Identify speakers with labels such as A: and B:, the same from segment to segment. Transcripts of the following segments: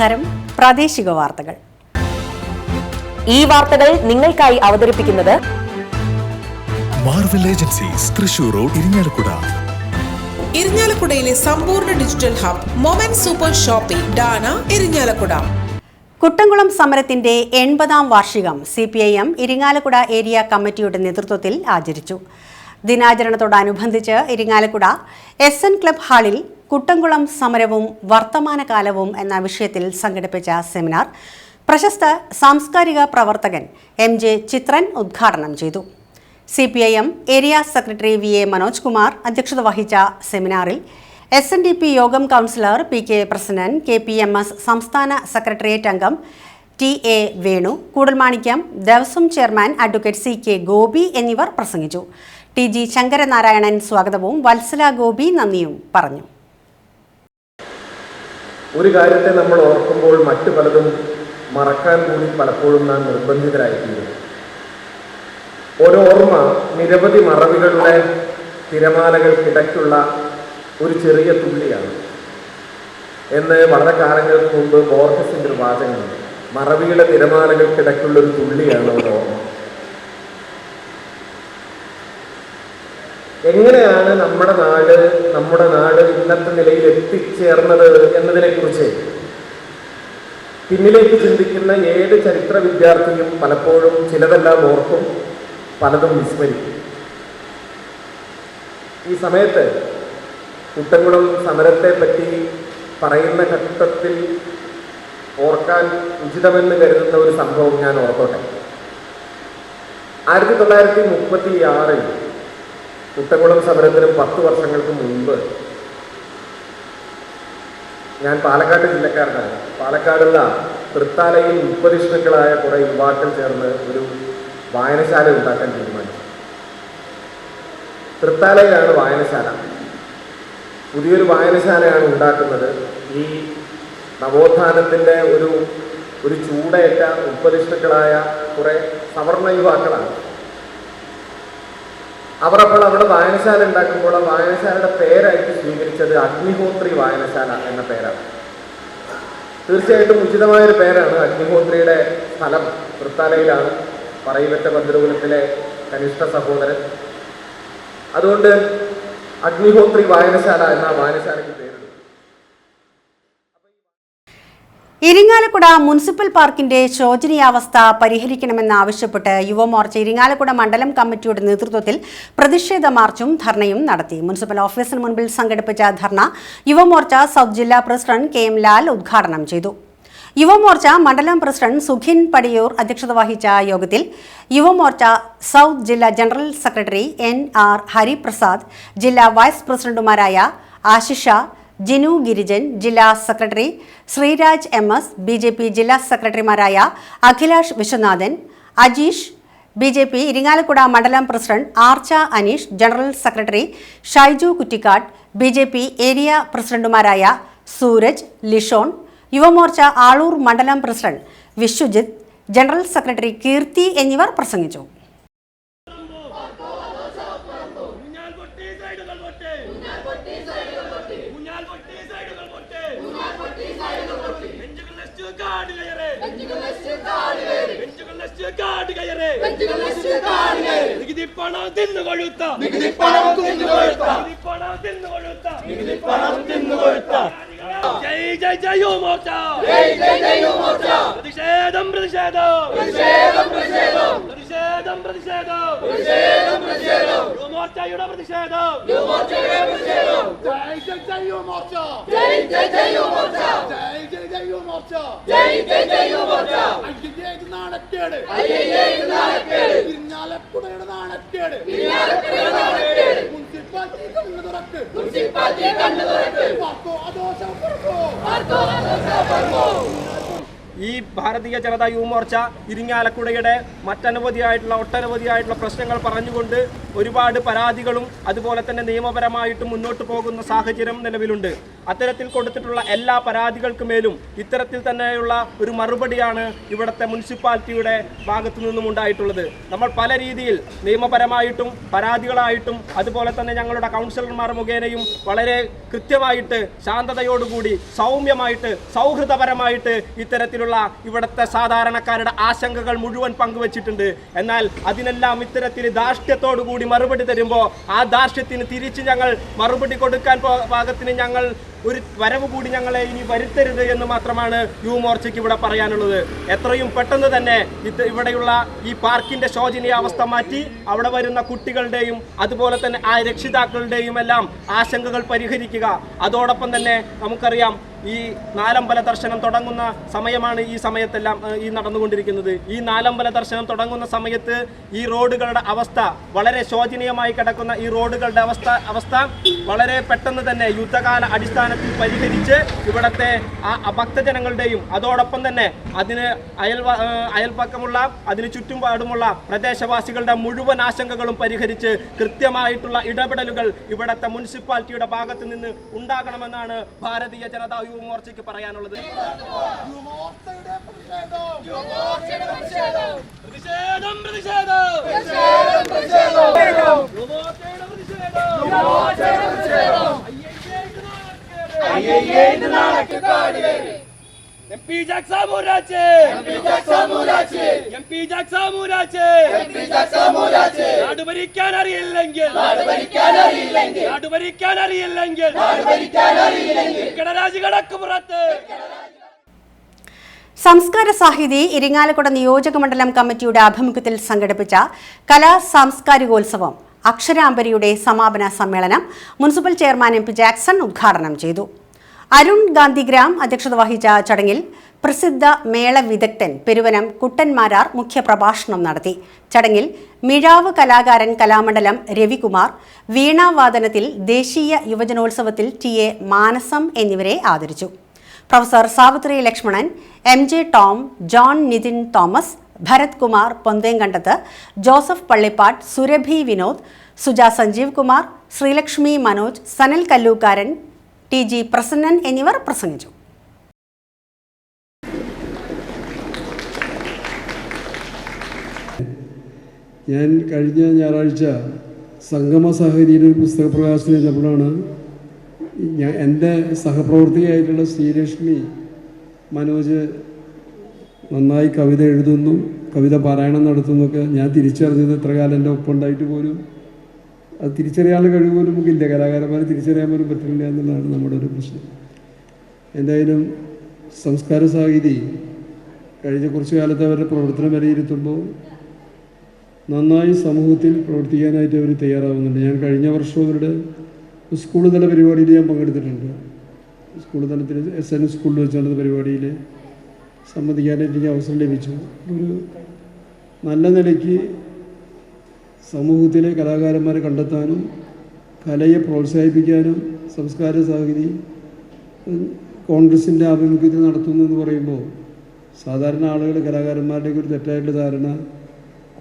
A: നമസ്കാരം. പ്രാദേശിക വാർത്തകൾ.
B: ഈ വാർത്തകൾ നിങ്ങൾക്കായി അവതരിപ്പിക്കുന്നത്
C: Marvel agencies, Thrissur road, Irinjalakuda.
D: ഇരിങ്ങാലക്കുടയിലെ സമ്പൂർണ്ണ digital hub moment super shopping ഡാന ഇരിങ്ങാലക്കുട.
A: കുട്ടംകുളം സമരത്തിന്റെ 80ാം വാർഷികം CPIM ഇരിങ്ങാലക്കുട ഏരിയ കമ്മിറ്റിയുടെ നേതൃത്വത്തിൽ ആചരിച്ചു. ദിനാചരണത്തോടനുബന്ധിച്ച് ഇരിങ്ങാലക്കുട SN ക്ലബ് ഹാളിൽ കുട്ടംകുളം സമരവും വർത്തമാനകാലവും എന്ന വിഷയത്തിൽ സംഘടിപ്പിച്ച സെമിനാർ പ്രശസ്ത സാംസ്കാരിക പ്രവർത്തകൻ MJ ചിത്രൻ ഉദ്ഘാടനം ചെയ്തു. CPIM area secretary VA Manoj Kumar അധ്യക്ഷത വഹിച്ച സെമിനാറിൽ SNDP യോഗം കൗൺസിലർ PK പ്രസിഡന്റ്, KPMS സംസ്ഥാന സെക്രട്ടേറിയറ്റ് അംഗം TA Venu, Koodalmanikyam Devaswom chairman advocate CK Gopi എന്നിവർ പ്രസംഗിച്ചു. TG ശങ്കരനാരായണൻ സ്വാഗതവും വത്സല ഗോപി നന്ദിയും പറഞ്ഞു.
E: ഒരു കാര്യത്തെ നമ്മൾ ഓർക്കുമ്പോൾ മറ്റു പലതും മറക്കാൻ കൂടി പലപ്പോഴും നാം നിർബന്ധിതരായിത്തീരുന്നു. ഓരോ ഓർമ്മ നിരവധി മറവികളുടെ തിരമാലകൾക്കിടയ്ക്കുള്ള ഒരു ചെറിയ തുള്ളിയാണ് എന്ന് വളരെ കാലങ്ങൾക്ക് മുമ്പ് ബോർഹസിൻ്റെ ഒരു വാചകമുണ്ട്. മറവിയുടെ തിരമാലകൾക്കിടയ്ക്കുള്ള ഒരു തുള്ളിയാണ് ഒരു ഓർമ്മ. എങ്ങനെയാണ് നമ്മുടെ നാട് ഇന്നത്തെ നിലയിൽ എത്തിച്ചേർന്നത് എന്നതിനെക്കുറിച്ച് പിന്നിലേക്ക് ചിന്തിക്കുന്ന ഏത് ചരിത്ര വിദ്യാർത്ഥിയും പലപ്പോഴും ചിലതെല്ലാം ഓർക്കും, പലതും വിസ്മരിക്കും. ഈ സമയത്ത് കുട്ടംകുളം സമരത്തെ പറ്റി പറയുന്ന ഘട്ടത്തിൽ ഓർക്കാൻ ഉചിതമെന്ന് കരുതുന്ന ഒരു സംഭവം ഞാൻ ഓർത്തോട്ടെ. 1936 കുട്ടംകുളം സമരത്തിന് 10 വർഷങ്ങൾക്ക് മുൻപ് ഞാൻ പാലക്കാട് ജില്ലക്കാരനാണ്. പാലക്കാടുള്ള തൃത്താലയിൽ ഉപദിഷ്ണുക്കളായ കുറേ യുവാക്കൾ ചേർന്ന് ഒരു വായനശാല ഉണ്ടാക്കാൻ തീരുമാനിച്ചു. തൃത്താലയിലാണ് വായനശാല. പുതിയൊരു വായനശാലയാണ് ഉണ്ടാക്കുന്നത്. ഈ നവോത്ഥാനത്തിൻ്റെ ഒരു ചൂടേറ്റ ഉപദിഷ്ണുക്കളായ കുറേ സവർണ യുവാക്കളാണ്. അവരപ്പോൾ അവിടെ വായനശാല ഉണ്ടാക്കുമ്പോൾ ആ വായനശാലയുടെ പേരായിട്ട് സ്വീകരിച്ചത് അഗ്നിഹോത്രി വായനശാല എന്ന പേരാണ്. തീർച്ചയായിട്ടും ഉചിതമായൊരു പേരാണ്. അഗ്നിഹോത്രിയുടെ സ്ഥലം തൃത്താലയിലാണ്, പറയിവറ്റ ഭദ്രകുലത്തിലെ കനിഷ്ഠ സഹോദരൻ. അതുകൊണ്ട് അഗ്നിഹോത്രി വായനശാല എന്ന വായനശാലയ്ക്ക് പേരുണ്ട്.
A: ഇരിങ്ങാലക്കുട മുനിസിപ്പൽ പാർക്കിന്റെ ശോചനീയാവസ്ഥ പരിഹരിക്കണമെന്നാവശ്യപ്പെട്ട് യുവമോർച്ച ഇരിങ്ങാലക്കുട മണ്ഡലം കമ്മിറ്റിയുടെ നേതൃത്വത്തിൽ പ്രതിഷേധ മാർച്ചും ധർണയും നടത്തി. മുനിസിപ്പൽ ഓഫീസിന് മുൻപിൽ സംഘടിപ്പിച്ച ധർണ യുവമോർച്ച സൗത്ത് ജില്ലാ പ്രസിഡന്റ് KM ലാൽ ഉദ്ഘാടനം ചെയ്തു. യുവമോർച്ച മണ്ഡലം പ്രസിഡന്റ് സുഖിൻ പടിയൂർ അധ്യക്ഷത വഹിച്ച യോഗത്തിൽ യുവമോർച്ച സൗത്ത് ജില്ലാ ജനറൽ സെക്രട്ടറി NR ഹരിപ്രസാദ്, ജില്ലാ വൈസ് പ്രസിഡന്റുമാരായ ആശിഷ, ജിനു ഗിരിജൻ, ജില്ലാ സെക്രട്ടറി ശ്രീരാജ് MS, BJP ജില്ലാ സെക്രട്ടറിമാരായ അഖിലാഷ് വിശ്വനാഥൻ, അജീഷ്, BJP ഇരിങ്ങാലക്കുട മണ്ഡലം president Archa Aneesh, general secretary Shaiju Kuttikkad, BJP area പ്രസിഡന്റുമാരായ സൂരജ്, ലിഷോൺ, യുവമോർച്ച ആളൂർ മണ്ഡലം president Viswajith, general secretary Keerthi എന്നിവർ പ്രസംഗിച്ചു.
F: ജയ് ജയ് ജയ് യുവമോർച്ച, ജയ് ജയ് ജയ് യുവമോർച്ച, പ്രതിഷേധം പ്രതിഷേധം പ്രതിഷേധം പ്രതിഷേധം പ്രതിഷേധം പ്രതിഷേധം പ്രതിഷേധം പ്രതിഷേധം യുവമോർച്ചയുടെ പ്രതിഷേധം യുവമോർച്ചയുടെ പ്രതിഷേധം. ജയ് ജയ് ജയ് യുവമോർച്ച, ജയ് ജയ് ജയ് യുവമോർച്ച, ജയ് ജയ് ജയ് യുവമോർച്ച, ജയ് ജയ് ജയ് യുവമോർച്ച. അയ്യേ നാണക്കേട്, അയ്യേ നാണക്കേട്, ഇരിങ്ങാലക്കുടയുടെ നാണക്കേട്, ഇരിങ്ങാലക്കുടയുടെ നാണക്കേട്. മുനിസിപ്പാലിറ്റി കണ്ണു തുറക്ക്, മുനിസിപ്പാലിറ്റി കണ്ണു തുറക്ക്.
G: ഈ ഭാരതീയ ജനതാ യുവമോർച്ച ഇരിങ്ങാലക്കുടയുടെ ഒട്ടനവധിയായിട്ടുള്ള പ്രശ്നങ്ങൾ പറഞ്ഞുകൊണ്ട് ഒരുപാട് പരാതികളും അതുപോലെ തന്നെ നിയമപരമായിട്ട് മുന്നോട്ട് പോകുന്ന സാഹചര്യം നിലവിലുണ്ട്. അത്തരത്തിൽ കൊടുത്തിട്ടുള്ള എല്ലാ പരാതികൾക്ക് മേലും ഇത്തരത്തിൽ തന്നെയുള്ള ഒരു മറുപടിയാണ് ഇവിടുത്തെ മുനിസിപ്പാലിറ്റിയുടെ ഭാഗത്തു നിന്നും ഉണ്ടായിട്ടുള്ളത്. നമ്മൾ പല രീതിയിൽ നിയമപരമായിട്ടും പരാതികളായിട്ടും അതുപോലെ തന്നെ ഞങ്ങളുടെ കൗൺസിലർമാർ മുഖേനയും വളരെ കൃത്യമായിട്ട് ശാന്തതയോടുകൂടി സൗമ്യമായിട്ട് സൗഹൃദപരമായിട്ട് ഇത്തരത്തിലുള്ള ഇവിടുത്തെ സാധാരണക്കാരുടെ ആശങ്കകൾ മുഴുവൻ പങ്കുവച്ചിട്ടുണ്ട്. എന്നാൽ അതിനെല്ലാം ഇത്തരത്തിൽ ധാർഷ്ട്യത്തോടു കൂടി മറുപടി തരുമ്പോൾ ആ ധാർഷ്ട്യത്തിന് തിരിച്ച് ഞങ്ങൾ മറുപടി കൊടുക്കാൻ പാകത്തിന് ഞങ്ങൾ ഒരു വരവ് കൂടി ഞങ്ങളെ ഇനി വരുത്തരുത് എന്ന് മാത്രമാണ് യുവമോർച്ചയ്ക്ക് ഇവിടെ പറയാനുള്ളത്. എത്രയും പെട്ടെന്ന് തന്നെ ഇവിടെയുള്ള ഈ പാർക്കിന്റെ ശോചനീയാവസ്ഥ മാറ്റി അവിടെ വരുന്ന കുട്ടികളുടെയും അതുപോലെ തന്നെ ആ രക്ഷിതാക്കളുടെയും എല്ലാം ആശങ്കകൾ പരിഹരിക്കുക. അതോടൊപ്പം തന്നെ നമുക്കറിയാം ഈ നാലമ്പല ദർശനം തുടങ്ങുന്ന സമയമാണ് ഈ സമയത്തെല്ലാം ഈ നടന്നുകൊണ്ടിരിക്കുന്നത്. ഈ നാലമ്പല ദർശനം തുടങ്ങുന്ന സമയത്ത് ഈ റോഡുകളുടെ അവസ്ഥ വളരെ ശോചനീയമായി കിടക്കുന്ന ഈ റോഡുകളുടെ അവസ്ഥ വളരെ പെട്ടെന്ന് തന്നെ യുദ്ധകാല അടിസ്ഥാനത്തിൽ പരിഹരിച്ച് ഇവിടുത്തെ ആ ഭക്തജനങ്ങളുടെയും അതോടൊപ്പം തന്നെ അതിന് അയൽപക്കമുള്ള അതിന് ചുറ്റുപാടുമുള്ള പ്രദേശവാസികളുടെ മുഴുവൻ ആശങ്കകളും പരിഹരിച്ച് കൃത്യമായിട്ടുള്ള ഇടപെടലുകൾ ഇവിടുത്തെ മുനിസിപ്പാലിറ്റിയുടെ ഭാഗത്ത് നിന്ന് ഉണ്ടാകണമെന്നാണ് ഭാരതീയ ജനതാ യുവമോർച്ചയ്ക്ക് പറയാനുള്ളത്.
F: ഭരിക്കാൻ അറിയില്ലെങ്കിൽ
A: സംസ്കാര സാഹിതി ഇരിങ്ങാലക്കുട നിയോജക മണ്ഡലം കമ്മിറ്റിയുടെ ആഭിമുഖ്യത്തിൽ സംഘടിപ്പിച്ച കലാ സാംസ്കാരികോത്സവം അക്ഷരാംബരിയുടെ സമാപന സമ്മേളനം മുനിസിപ്പൽ ചെയർമാൻ MP ജാക്സൺ ഉദ്ഘാടനം ചെയ്തു. അരുൺ ഗാന്ധിഗ്രാം അധ്യക്ഷത വഹിച്ച ചടങ്ങിൽ പ്രസിദ്ധ മേള വിദഗ്ധൻ പെരുവനം കുട്ടന്മാരാർ മുഖ്യപ്രഭാഷണം നടത്തി. ചടങ്ങിൽ മിഴാവ് കലാകാരൻ കലാമണ്ഡലം രവികുമാർ, വീണാവാദനത്തിൽ ദേശീയ യുവജനോത്സവത്തിൽ TA മാനസം എന്നിവരെ ആദരിച്ചു. Professor Savithri Lakshmanan, MJ Tom, John Nithin Thomas, Bharath Kumar Ponthenkandath, Joseph Pallippatt, Surabhi Vinod, Suja Sanjeev Kumar, Sreelakshmi Manoj, Sanal Kallookkaran, TG Prasannan എന്നിവർ പ്രസംഗിച്ചു.
H: ഞാൻ കഴിഞ്ഞ ഞായറാഴ്ച സംഗമ സാഹിതിയുടെ ഒരു പുസ്തക പ്രകാശനം ചെയ്തപ്പോഴാണ് എൻ്റെ സഹപ്രവർത്തകയായിട്ടുള്ള ശ്രീലക്ഷ്മി മനോജ് നന്നായി കവിത എഴുതുന്നു, കവിത പാരായണം നടത്തുന്നൊക്കെ ഞാൻ തിരിച്ചറിഞ്ഞത് ഇത്ര കാലം എൻ്റെ ഒപ്പം ഉണ്ടായിട്ട് പോലും അത് തിരിച്ചറിയാനുള്ള കഴിവ് പോലും നമുക്കില്ല. കലാകാരന്മാരെ തിരിച്ചറിയാൻ പോലും പറ്റില്ല എന്നുള്ളതാണ് നമ്മുടെ ഒരു പ്രശ്നം. എന്തായാലും സംസ്കാര സാഹിതി കഴിഞ്ഞ കുറച്ചു കാലത്ത് അവരുടെ പ്രവർത്തനം വിലയിരുത്തുമ്പോൾ നന്നായി സമൂഹത്തിൽ പ്രവർത്തിക്കാനായിട്ട് അവർ തയ്യാറാവുന്നുണ്ട്. ഞാൻ കഴിഞ്ഞ വർഷം അവരുടെ സ്കൂൾ തല പരിപാടിയിൽ ഞാൻ പങ്കെടുത്തിട്ടുണ്ട്. സ്കൂൾ തലത്തിൽ SN സ്കൂളിൽ വെച്ച് നടന്ന പരിപാടിയിൽ സംബന്ധിക്കാനായിട്ട് എനിക്ക് അവസരം ലഭിച്ചു. ഒരു നല്ല നിലയ്ക്ക് സമൂഹത്തിലെ കലാകാരന്മാരെ കണ്ടെത്താനും കലയെ പ്രോത്സാഹിപ്പിക്കാനും സംസ്കാര സാഹിതി കോൺഗ്രസിൻ്റെ ആഭിമുഖ്യത്തിൽ നടത്തുന്നു എന്ന് പറയുമ്പോൾ സാധാരണ ആളുകൾ കലാകാരന്മാരുടെയൊക്കെ ഒരു തെറ്റായിട്ടുള്ള ധാരണ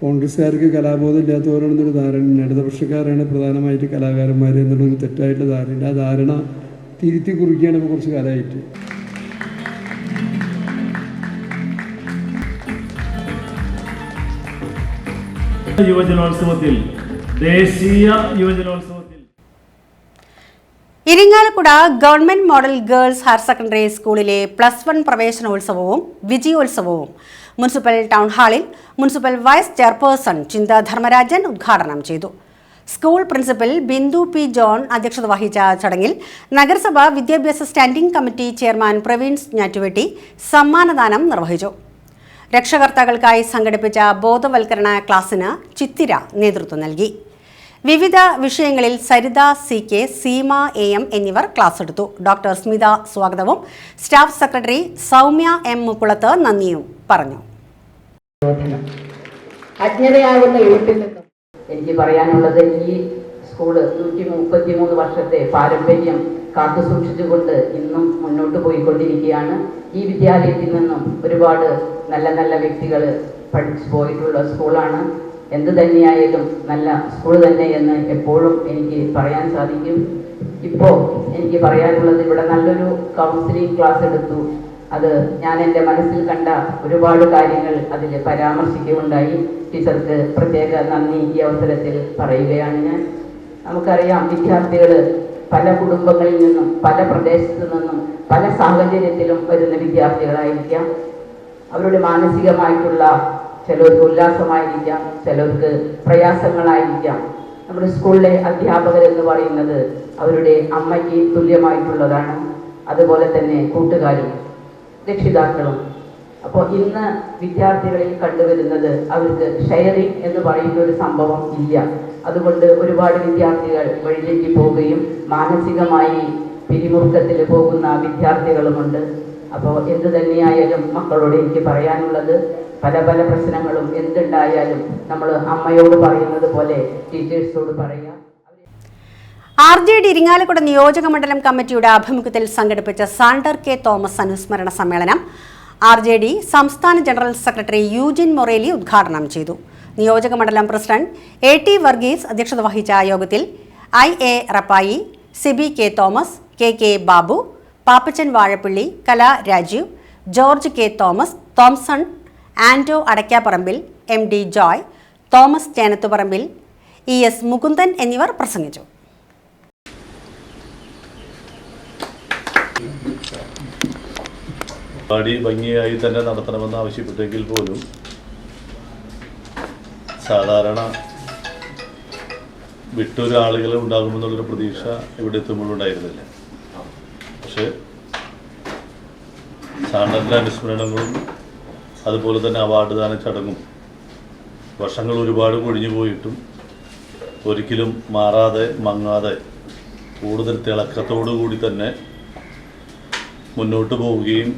H: കോൺഗ്രസ്സുകാർക്ക് കലാബോധം ഇല്ലാത്തവരാണെന്നൊരു ധാരണ, ഇടതുപക്ഷക്കാരാണ് പ്രധാനമായിട്ട് കലാകാരന്മാർ എന്നുള്ളൊരു തെറ്റായിട്ടുള്ള ധാരണ. ആ ധാരണ തിരുത്തി കുറിക്കുകയാണ് ഇപ്പോൾ കുറച്ച് കാലമായിട്ട്.
I: യുവജനോത്സവത്തിൽ ദേശീയ യുവജനോത്സവത്തിൽ
A: Irinjalakuda government model girls higher secondary സ്കൂളിലെ +1 പ്രവേശനോത്സവവും വിജയോത്സവവും മുനിസിപ്പൽ ടൗൺ ഹാളിൽ municipal vice chairperson Chintha Dharmarajan ഉദ്ഘാടനം ചെയ്തു. School principal Bindu P. John അധ്യക്ഷത വഹിച്ച ചടങ്ങിൽ നഗരസഭ വിദ്യാഭ്യാസ standing committee chairman Praveen Njattuvetti സമ്മാനദാനം നിർവഹിച്ചു. രക്ഷകർത്താക്കൾക്കായി സംഘടിപ്പിച്ച ബോധവൽക്കരണ ക്ലാസിന് ചിത്തിര നേതൃത്വം നൽകി. വിവിധ വിഷയങ്ങളിൽ സരിത CK, സീമ AM എന്നിവർ ക്ലാസ് എടുത്തു. ഡോക്ടർ സ്മിത സ്വാഗതവും staff secretary Soumya M. Mukkulath നന്ദിയും പറഞ്ഞു.
J: അജ്ഞതയാകുന്ന വീട്ടിൽ നിന്നും എനിക്ക് പറയാനുള്ളത്, ഈ സ്കൂള് 133 വർഷത്തെ പാരമ്പര്യം കാത്തു സൂക്ഷിച്ചുകൊണ്ട് ഇന്നും മുന്നോട്ട് പോയിക്കൊണ്ടിരിക്കുകയാണ്. ഈ വിദ്യാലയത്തിൽ നിന്നും ഒരുപാട് നല്ല നല്ല വ്യക്തികൾ പഠിച്ചു പോയിട്ടുള്ള സ്കൂളാണ്. എന്ത് തന്നെയായാലും നല്ല സ്കൂൾ തന്നെ എന്ന് എപ്പോഴും എനിക്ക് പറയാൻ സാധിക്കും. ഇപ്പോൾ എനിക്ക് പറയാനുള്ളത്, ഇവിടെ നല്ലൊരു കൗൺസിലിംഗ് ക്ലാസ് എടുത്തു. അത് ഞാൻ എൻ്റെ മനസ്സിൽ കണ്ട ഒരുപാട് കാര്യങ്ങൾ അതിൽ പരാമർശിക്കുകയുണ്ടായി. ടീച്ചർക്ക് പ്രത്യേക നന്ദി ഈ അവസരത്തിൽ പറയുകയാണ് ഞാൻ. നമുക്കറിയാം, വിദ്യാർത്ഥികൾ പല കുടുംബങ്ങളിൽ നിന്നും പല പ്രദേശത്തു നിന്നും പല സാഹചര്യത്തിലും വരുന്ന വിദ്യാർത്ഥികളായിരിക്കാം. അവരുടെ മാനസികമായിട്ടുള്ള ചിലർക്ക് ഉല്ലാസമായിരിക്കാം, ചിലർക്ക് പ്രയാസങ്ങളായിരിക്കാം. നമ്മുടെ സ്കൂളിലെ അധ്യാപകർ എന്ന് പറയുന്നത് അവരുടെ അമ്മയ്ക്ക് തുല്യമായിട്ടുള്ളതാണ്. അതുപോലെ തന്നെ കൂട്ടുകാരും രക്ഷിതാക്കളും. അപ്പോൾ ഇന്ന് വിദ്യാർത്ഥികളിൽ കണ്ടുവരുന്നത് അവർക്ക് ഷെയറിംഗ് എന്ന് പറയുന്ന ഒരു സംഭവം ഇല്ല. അതുകൊണ്ട് ഒരുപാട് വിദ്യാർത്ഥികൾ വഴിതെറ്റി പോവുകയും മാനസികമായി പിരിമുറുക്കത്തിൽ പോകുന്ന വിദ്യാർത്ഥികളുമുണ്ട്. അപ്പോൾ എന്തു തന്നെയായാലും മക്കളോട് എനിക്ക് പറയാനുള്ളത്, പല പല പ്രശ്നങ്ങളും എന്തുണ്ടായാലും നമ്മൾ അമ്മയോട് പറയുന്നത് പോലെ ടീച്ചേഴ്സോട് പറയാം.
A: RJD ഇരിങ്ങാലക്കുട നിയോജക മണ്ഡലം കമ്മിറ്റിയുടെ ആഭിമുഖ്യത്തിൽ സംഘടിപ്പിച്ച സാണ്ടർ കെ തോമസ് അനുസ്മരണ സമ്മേളനം RJD സംസ്ഥാന ജനറൽ സെക്രട്ടറി യൂജിൻ മൊറേലി ഉദ്ഘാടനം ചെയ്തു. നിയോജക മണ്ഡലം പ്രസിഡന്റ് AT വർഗീസ് അധ്യക്ഷത വഹിച്ച യോഗത്തിൽ IA Rappai, Siby K Thomas, KK Babu, Pappachan Vazhappilly, Kala Rajeev, George K Thomas, Thomson, Ando Adakkaparambil, MD Joy, Thomas Chenathuparambil, ES Mukundan എന്നിവർ പ്രസംഗിച്ചു.
I: പരിപാടി ഭംഗിയായി തന്നെ നടത്തണമെന്ന് ആവശ്യപ്പെട്ടെങ്കിൽ പോലും സാധാരണ വിട്ടൊരു ആളുകൾ ഉണ്ടാകുമെന്നുള്ളൊരു പ്രതീക്ഷ ഇവിടെ എത്തുമ്പോഴുണ്ടായിരുന്നില്ല. പക്ഷേ സാണ്ടറിൻ്റെ അനുസ്മരണങ്ങളും അതുപോലെ തന്നെ അവാർഡ് ദാന ചടങ്ങും വർഷങ്ങൾ ഒരുപാട് കൊഴിഞ്ഞു പോയിട്ടും ഒരിക്കലും മാറാതെ മങ്ങാതെ കൂടുതൽ തിളക്കത്തോടു കൂടി തന്നെ മുന്നോട്ട് പോവുകയും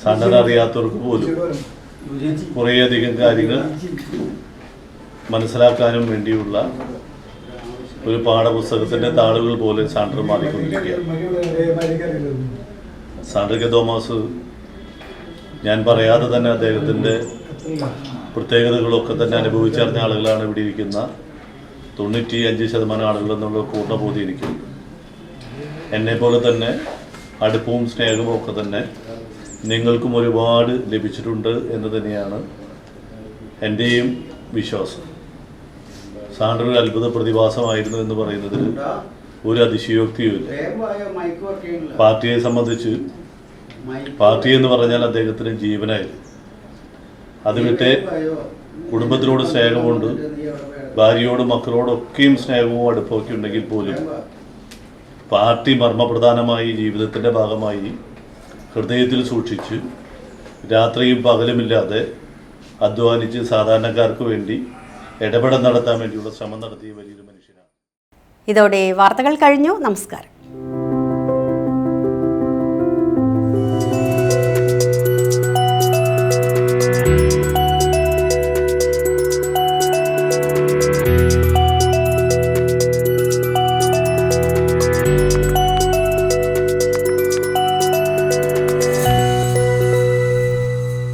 I: സാണ്ടർ അറിയാത്തവർക്ക് പോലും കുറേയധികം കാര്യങ്ങൾ മനസ്സിലാക്കാനും വേണ്ടിയുള്ള ഒരു പാഠപുസ്തകത്തിൻ്റെ താളുകൾ പോലെ സാണ്ടർ മാറിക്കൊണ്ടിരിക്കുകയാണ്. സാണ്ടർ കെ തോമസ്, ഞാൻ പറയാതെ തന്നെ അദ്ദേഹത്തിൻ്റെ പ്രത്യേകതകളൊക്കെ തന്നെ അനുഭവിച്ചറിഞ്ഞ ആളുകളാണ് ഇവിടെ ഇരിക്കുന്ന 95% ആളുകൾ എന്നുള്ള പൂർണ്ണബോധ്യം എനിക്കുണ്ട്. എന്നെപ്പോലെ തന്നെ അടുപ്പവും സ്നേഹവും ഒക്കെ തന്നെ നിങ്ങൾക്കും ഒരുപാട് ലഭിച്ചിട്ടുണ്ട് എന്ന് തന്നെയാണ് എൻ്റെയും വിശ്വാസം. സാണ്ടർ ഒരു അത്ഭുത പ്രതിഭാസമായിരുന്നു എന്ന് പറയുന്നതിൽ ഒരു അതിശയോക്തിയുമില്ല. പാർട്ടിയെ സംബന്ധിച്ച് പാർട്ടി എന്ന് പറഞ്ഞാൽ അദ്ദേഹത്തിന് ജീവനായിരുന്നു. അത് വിട്ട് കുടുംബത്തിനോട് സ്നേഹമുണ്ട്, ഭാര്യയോടും മക്കളോടൊക്കെയും സ്നേഹവും അടുപ്പമൊക്കെ ഉണ്ടെങ്കിൽ പോലും പാർട്ടി മർമ്മപ്രധാനമായി ജീവിതത്തിൻ്റെ ഭാഗമായി ഹൃദയത്തിൽ സൂക്ഷിച്ച് രാത്രിയും പകലുമില്ലാതെ അധ്വാനിച്ച് സാധാരണക്കാർക്ക് വേണ്ടി ഇടപെടൽ നടത്താൻ വേണ്ടിയുള്ള ശ്രമം നടത്തിയ വലിയൊരു മനുഷ്യനാണ്.
A: ഇതോടെ വാർത്തകൾ കഴിഞ്ഞു. നമസ്കാരം.